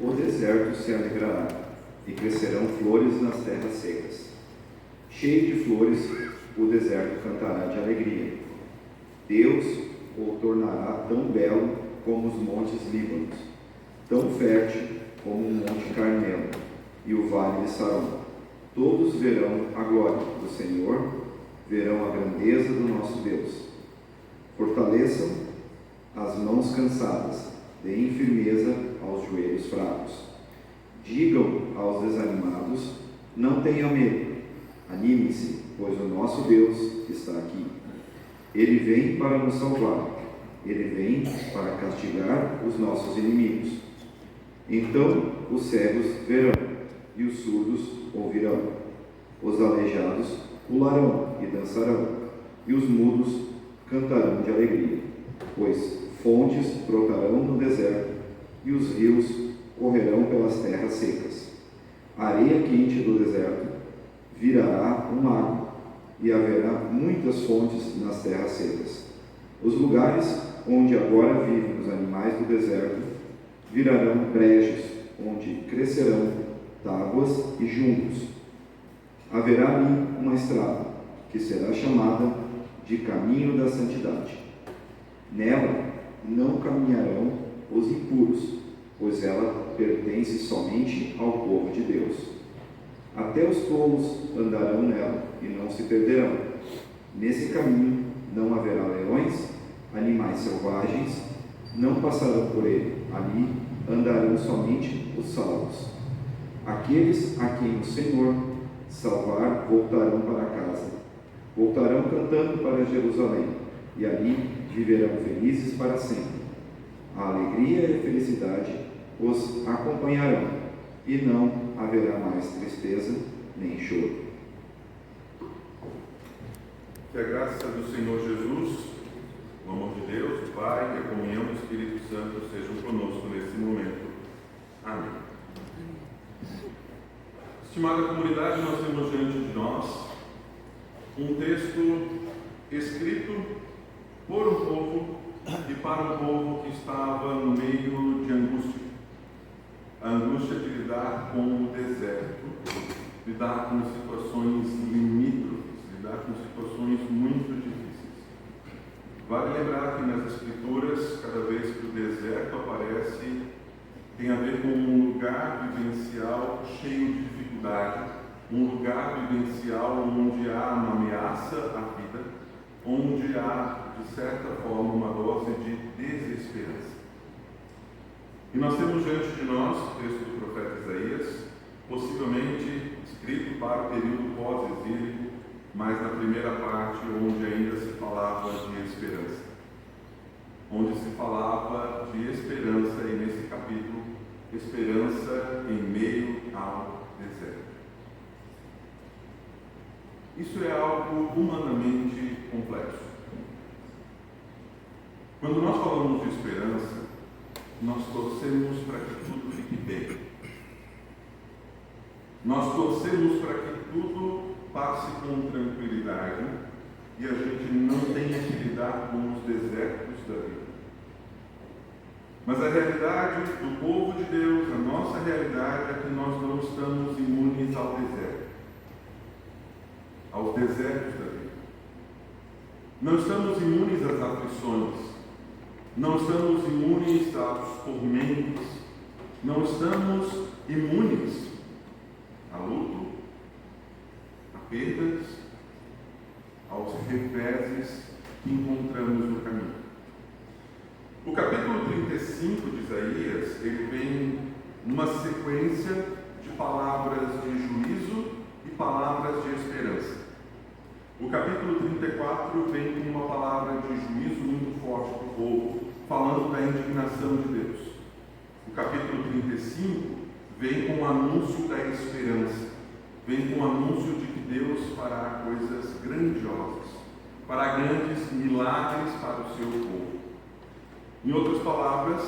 O deserto se alegrará, e crescerão flores nas terras secas. Cheio de flores, o deserto cantará de alegria. Deus o tornará tão belo como os montes Líbanos, tão fértil como o monte Carmelo e o vale de Saron. Todos verão a glória do Senhor, verão a grandeza do nosso Deus. Fortaleçam as mãos cansadas, deem firmeza aos joelhos fracos. Digam aos desanimados: não tenham medo, animem-se, pois o nosso Deus está aqui. Ele vem para nos salvar, ele vem para castigar os nossos inimigos. Então os cegos verão, e os surdos ouvirão. Os aleijados pularão e dançarão, e os mudos cantarão de alegria, pois fontes brotarão no deserto, e os rios correrão pelas terras secas. A areia quente do deserto virará um lago, e haverá muitas fontes nas terras secas. Os lugares onde agora vivem os animais do deserto virarão brejos, onde crescerão tábuas e juncos. Haverá ali uma estrada, que será chamada de caminho da santidade. Nela não caminharão os impuros, pois ela pertence somente ao povo de Deus. Até os tolos andarão nela e não se perderão. Nesse caminho não haverá leões, animais selvagens não passarão por ele. Ali andarão somente os salvos. Aqueles a quem o Senhor salvar voltarão para casa. Voltarão cantando para Jerusalém, e ali viverão felizes para sempre. A alegria e a felicidade os acompanharão, e não haverá mais tristeza nem choro. Que a graça do Senhor Jesus, o amor de Deus, o Pai, e a comunhão do Espírito Santo sejam conosco nesse momento. Amém. Estimada comunidade, nós temos diante de nós um texto escrito por um povo e para um povo que estava no meio de angústia. A angústia de lidar com o deserto, lidar com situações limítrofes, lidar com situações muito difíceis. Vale lembrar que nas Escrituras, cada vez que o deserto aparece, tem a ver com um lugar vivencial cheio de dificuldade, um lugar vivencial onde há uma ameaça à vida, onde há, de certa forma, uma dose de desesperança. E nós temos diante de nós o texto do profeta Isaías, possivelmente escrito para o período pós-exílico, mas na primeira parte onde ainda se falava de esperança. Onde se falava de esperança, e nesse capítulo, esperança em meio ao deserto. Isso é algo humanamente complexo. Quando nós falamos de esperança, nós torcemos para que tudo fique bem. Nós torcemos para que tudo passe com tranquilidade e a gente não tenha que lidar com os desertos da vida. Mas a realidade do povo de Deus, a nossa realidade é que nós não estamos imunes ao deserto, aos desertos da vida. Não estamos imunes às aflições, não estamos imunes aos tormentos, não estamos imunes a luto, a perdas, aos reveses que encontramos no caminho. O capítulo 35 de Isaías, ele vem numa sequência de palavras de juízo e palavras de esperança. O capítulo 34 vem com uma palavra de juízo muito forte para o povo, falando da indignação de Deus. O capítulo 35 vem com o anúncio da esperança, vem com o anúncio de que Deus fará coisas grandiosas, fará grandes milagres para o seu povo. Em outras palavras,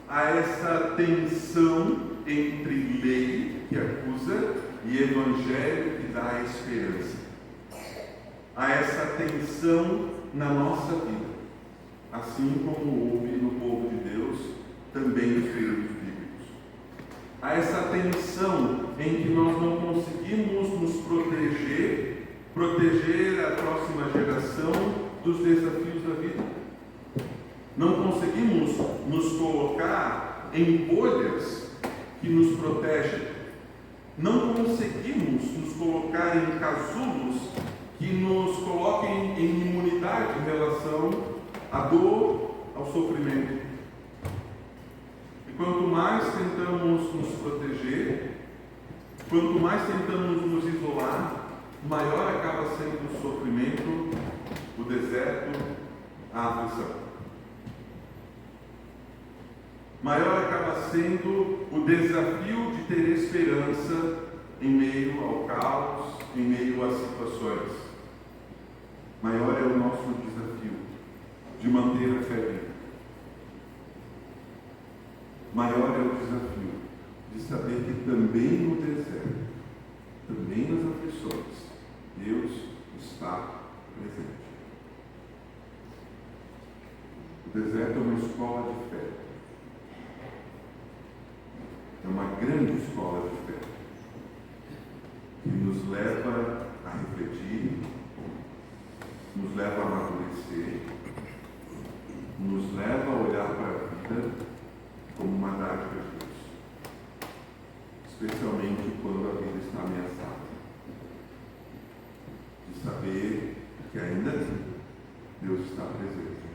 há essa tensão entre lei, que acusa, e evangelho, que dá esperança. Há essa tensão na nossa vida, assim como houve no povo de Deus, também nos períodos bíblicos. a essa tensão em que nós não conseguimos nos proteger a próxima geração dos desafios da vida. Não conseguimos nos colocar em bolhas que nos protegem. Não conseguimos nos colocar em casulos que nos coloquem em imunidade em relação à dor, ao sofrimento. E quanto mais tentamos nos proteger, quanto mais tentamos nos isolar, maior acaba sendo o sofrimento, o deserto, a aflição. Maior acaba sendo o desafio de ter esperança em meio ao caos, em meio às situações. Maior é o nosso desafio de manter a fé viva. Maior é o desafio de saber que também no deserto, também nas aflições, Deus está presente. O deserto é uma escola de fé. É uma grande escola de fé que nos leva a refletir, nos leva a amadurecer, nos leva a olhar para a vida como uma dádiva de Deus, especialmente quando a vida está ameaçada. De saber que ainda assim Deus está presente.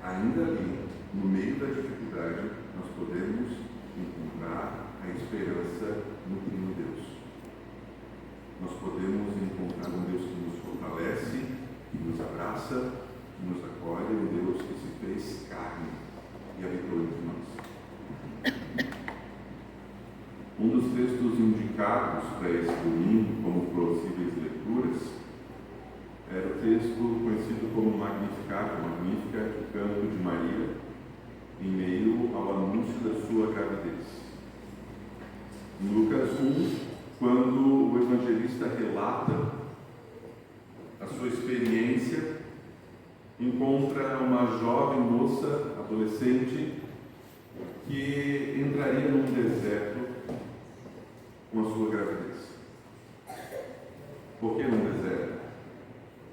Ainda ali, no meio da dificuldade, nós podemos encontrar a esperança no Trino Deus. Nós podemos encontrar um Deus que nos fortalece, que nos abraça, que nos acolhe, um Deus que se fez carne e habitou entre nós. Um dos textos indicados para esse domingo como possíveis leituras era o texto conhecido como Magnificat, o canto de Maria, em meio ao anúncio da sua gravidez. Em Lucas 1, quando o evangelista relata a sua experiência, encontra uma jovem moça, adolescente, que entraria num deserto com a sua gravidez. Por que num deserto?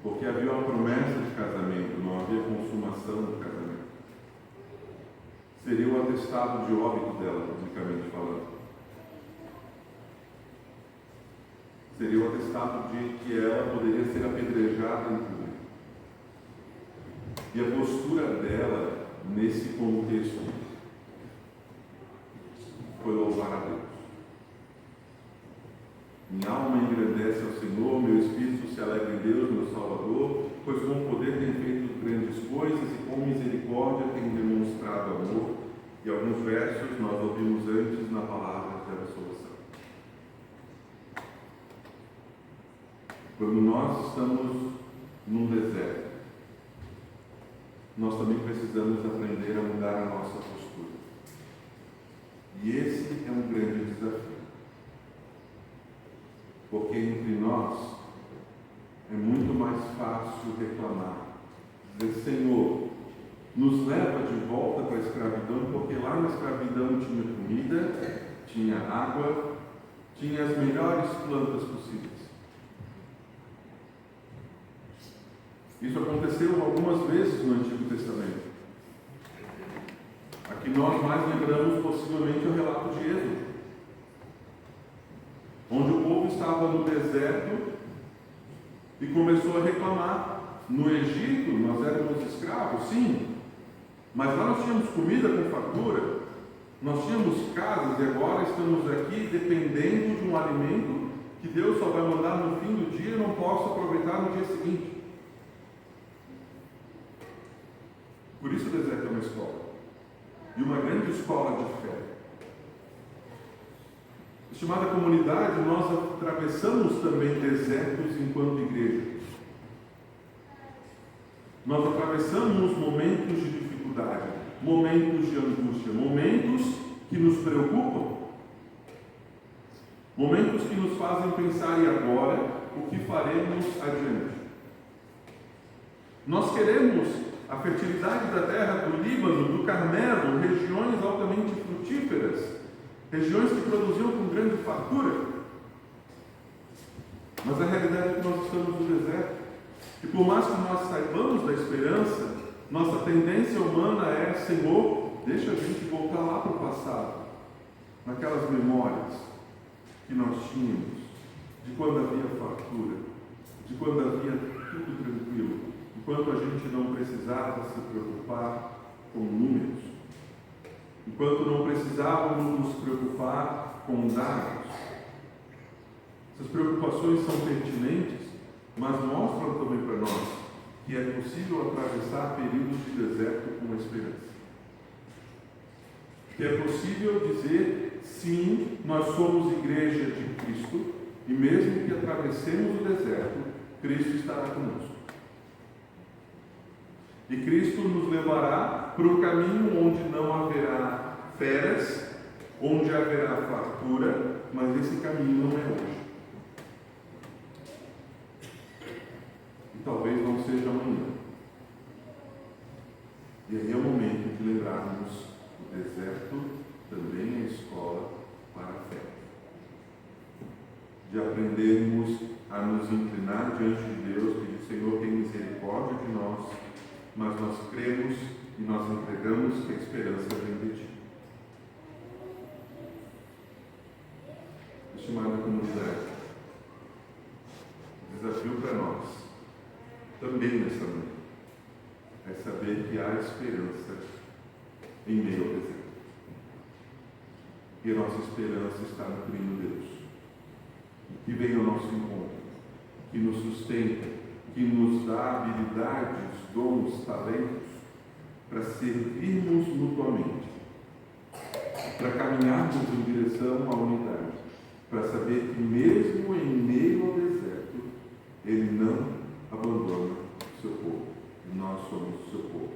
Porque havia uma promessa de casamento, não havia consumação do casamento. Seria o atestado de óbito dela, publicamente falando. Seria o atestado de que ela poderia ser apedrejada em público. E a postura dela, nesse contexto, foi louvar a Deus. Minha alma engrandece ao Senhor, meu espírito se alegra em Deus, meu Salvador, pois com poder tem feito grandes coisas e com misericórdia tem demonstrado amor. E alguns versos nós ouvimos antes na palavra de absolução. Quando nós estamos num deserto, nós também precisamos aprender a mudar a nossa postura. E esse é um grande desafio. Porque entre nós é muito mais fácil reclamar, dizer: Senhor, nos leva de volta para a escravidão, porque lá na escravidão tinha comida, tinha água, tinha as melhores plantas possíveis. Isso aconteceu algumas vezes no Antigo Testamento. Aqui nós mais lembramos possivelmente o relato de Êxodo, onde o povo estava no deserto e começou a reclamar. No Egito nós éramos escravos, sim, mas lá nós tínhamos comida com fartura, nós tínhamos casas, e agora estamos aqui dependendo de um alimento que Deus só vai mandar no fim do dia e não posso aproveitar no dia seguinte. Por isso o deserto é uma escola, e uma grande escola de fé. Estimada comunidade, nós atravessamos também desertos enquanto igreja. Nós atravessamos momentos de dificuldade, momentos de angústia, momentos que nos preocupam, momentos que nos fazem pensar: e agora, o que faremos adiante? Nós queremos a fertilidade da terra do Líbano, do Carmelo, regiões altamente frutíferas, regiões que produziam com grande fartura. Mas a realidade é que nós estamos no deserto. E por mais que nós saibamos da esperança, nossa tendência humana é: Senhor, deixa a gente voltar lá para o passado, naquelas memórias que nós tínhamos, de quando havia fartura, de quando havia tudo tranquilo, enquanto a gente não precisava se preocupar com números, enquanto não precisávamos nos preocupar com dados. Essas preocupações são pertinentes, mas mostram também para nós que é possível atravessar períodos de deserto com esperança. Que é possível dizer: sim, nós somos igreja de Cristo, e mesmo que atravessemos o deserto, Cristo estará conosco. E Cristo nos levará para o caminho onde não haverá feras, onde haverá fartura, mas esse caminho não é hoje. E talvez não seja amanhã. E aí é o momento de lembrarmos: o deserto também é escola para a fé. De aprendermos a nos inclinar diante de Deus, pedir: Senhor, tem misericórdia de nós, mas nós cremos e nós entregamos que a esperança vem de Ti. Estimada comunidade, desafio para nós, também nessa manhã, é saber que há esperança em meio ao deserto. E a nossa esperança está no Trino Deus, que vem ao nosso encontro, que nos sustenta, que nos dá habilidades, dons, talentos, para servirmos mutuamente, para caminharmos em direção à unidade, para saber que mesmo em meio ao deserto, Ele não abandona o seu povo, e nós somos o seu povo.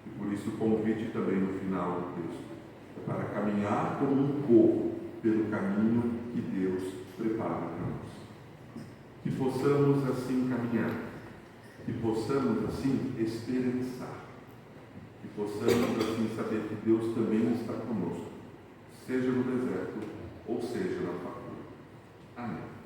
E por isso o convite também no final do texto é para caminhar como um povo pelo caminho que Deus prepara para nós. Que possamos assim caminhar, que possamos assim esperançar, que possamos assim saber que Deus também está conosco, seja no deserto ou seja na fartura. Amém.